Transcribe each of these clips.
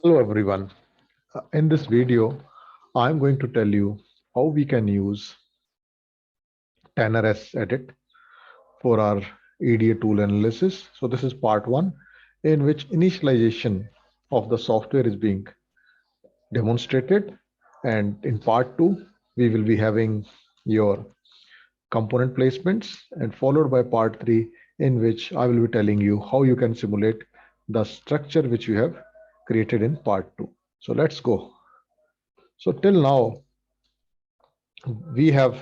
Hello everyone. In this video, I'm going to tell you how we can use Tanner Edit for our EDA tool analysis. So this is part one, in which initialization of the software is being demonstrated. And in part two, we will be having your component placements, and followed by part three, in which I will be telling you how you can simulate the structure which you have created in part two. So let's go. So till now, we have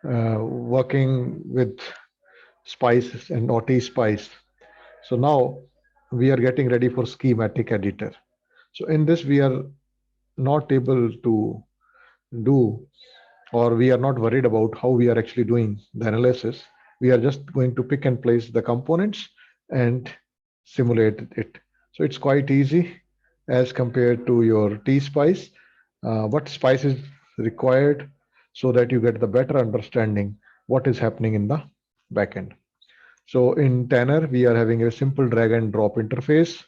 working with spices and OT spice. So now we are getting ready for schematic editor. So in this, we are not able to do, or we are not worried about how we are actually doing the analysis. We are just going to pick and place the components and simulate it. So it's quite easy as compared to your T spice. What spice is required so that you get the better understanding what is happening in the backend. So in Tanner, we are having a simple drag and drop interface,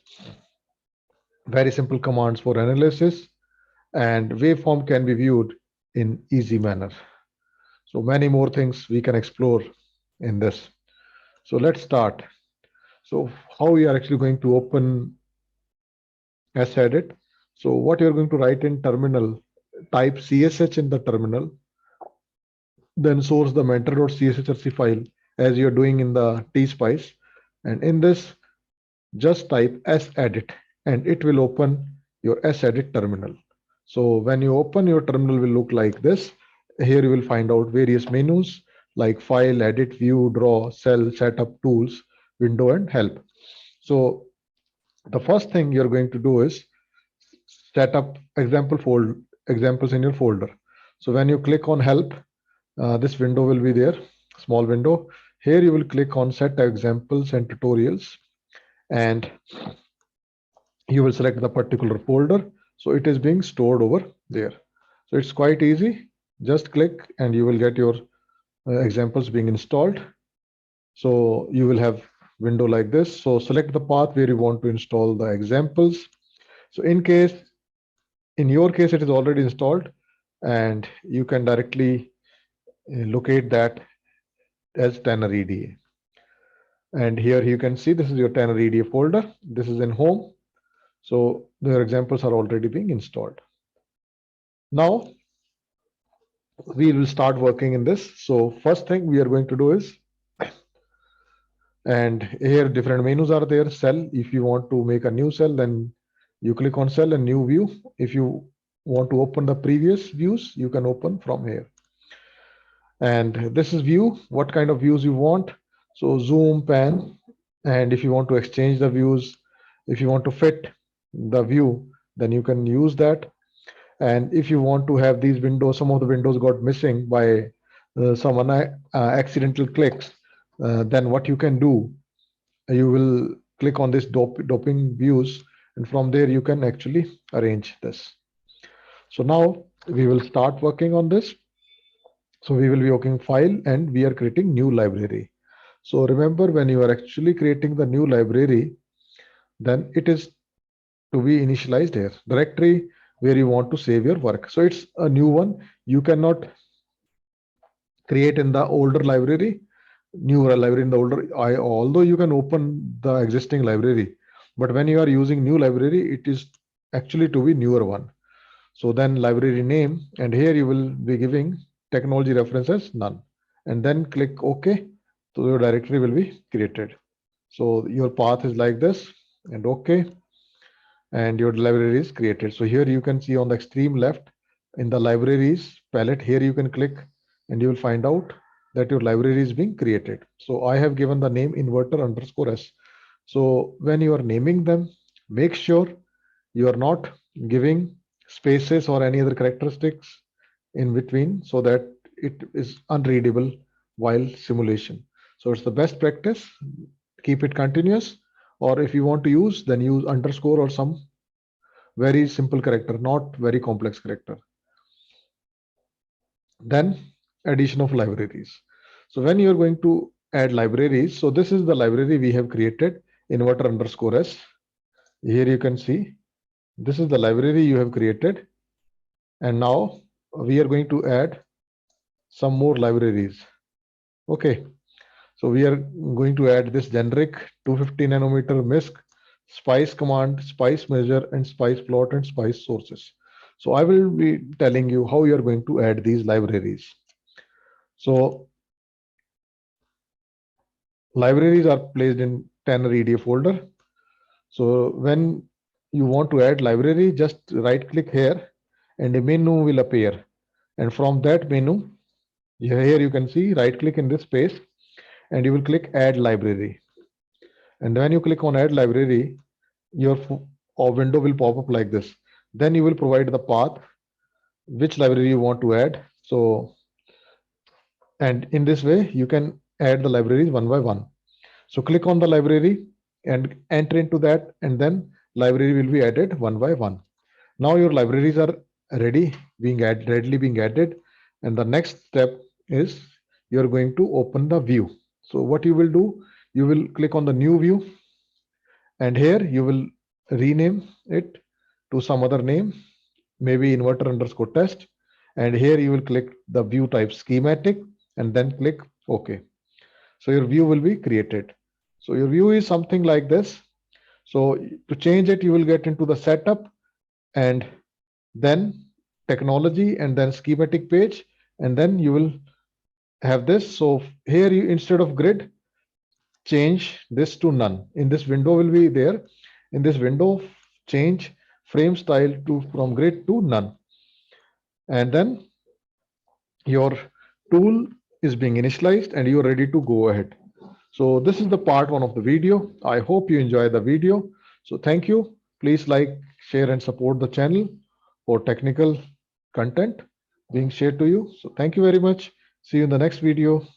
very simple commands for analysis, and waveform can be viewed in easy manner. So many more things we can explore in this. So let's start. So how we are actually going to open Sedit. So what you're going to write in terminal, type CSH in the terminal, then source the mentor.cshrc file as you're doing in the tspice. And in this, just type sedit and it will open your sedit terminal. So when you open, your terminal will look like this. Here you will find out various menus like file, edit, view, draw, cell, setup, tools, window, and help. So the first thing you're going to do is set up examples in your folder. So when you click on help, this window will be there, small window. Here you will click on set examples and tutorials, and you will select the particular folder. So it is being stored over there. So it's quite easy. Just click and you will get your examples being installed. So you will have window like this. So select the path where you want to install the examples. So in your case, it is already installed, and you can directly locate that as Tanner EDA. And here you can see this is your Tanner EDA folder. This is in home. So their examples are already being installed. Now we will start working in this. So first thing we are going to do is, and here different menus are there. Cell, if you want to make a new cell, then you click on cell and new view. If you want to open the previous views, you can open from here. And this is view, what kind of views you want. So zoom, pan, and if you want to exchange the views, if you want to fit the view, then you can use that. And if you want to have these windows, some of the windows got missing by someone accidental clicks, then what you can do, you will click on this doping views, and from there you can actually arrange this. So now we will start working on this. So we will be working file and we are creating new library. So remember, when you are actually creating the new library, then it is to be initialized here, directory where you want to save your work. So it's a new one. You cannot create in the older library, newer library in the older. Although you can open the existing library, but when you are using new library, it is actually to be newer one. So then library name, and here you will be giving technology references none, and then click OK. So your directory will be created. So your path is like this, and OK, and your library is created. So here you can see on the extreme left in the libraries palette, here you can click and you will find out that your library is being created. So I have given the name inverter_s. So when you are naming them, make sure you are not giving spaces or any other characteristics in between so that it is unreadable while simulation. So it's the best practice. Keep it continuous, or if you want to use, then use underscore or some very simple character, not very complex character. Then addition of libraries. So when you're going to add libraries, so this is the library we have created, inverter_s. Here you can see This is the library you have created. And now we are going to add some more libraries. Okay. So we are going to add this generic 250 nanometer MISC, spice command, spice measure, and spice plot and spice sources. So I will be telling you how you are going to add these libraries. So libraries are placed in Tanner EDA folder. So when you want to add library, just right click here and a menu will appear. And from that menu, here you can see right click in this space and you will click add library. And when you click on add library, your window will pop up like this. Then you will provide the path, which library you want to add. So, and in this way, you can add the libraries one by one. So click on the library and enter into that, and then library will be added one by one. Now your libraries are readily being added. And the next step is you're going to open the view. So what you will do, you will click on the new view, and here you will rename it to some other name, maybe inverter underscore test. And here you will click the view type schematic and then click OK. So your view will be created. So your view is something like this. So to change it, you will get into the setup and then technology and then schematic page, and then you will have this. So here you, instead of grid, change this to none. In this window will be there. In this window, change frame style to from grid to none. And then your tool is being initialized and you're ready to go ahead. So this is the part one of the video. I hope you enjoy the video. So thank you. Please like, share, and support the channel for technical content being shared to you. So thank you very much. See you in the next video.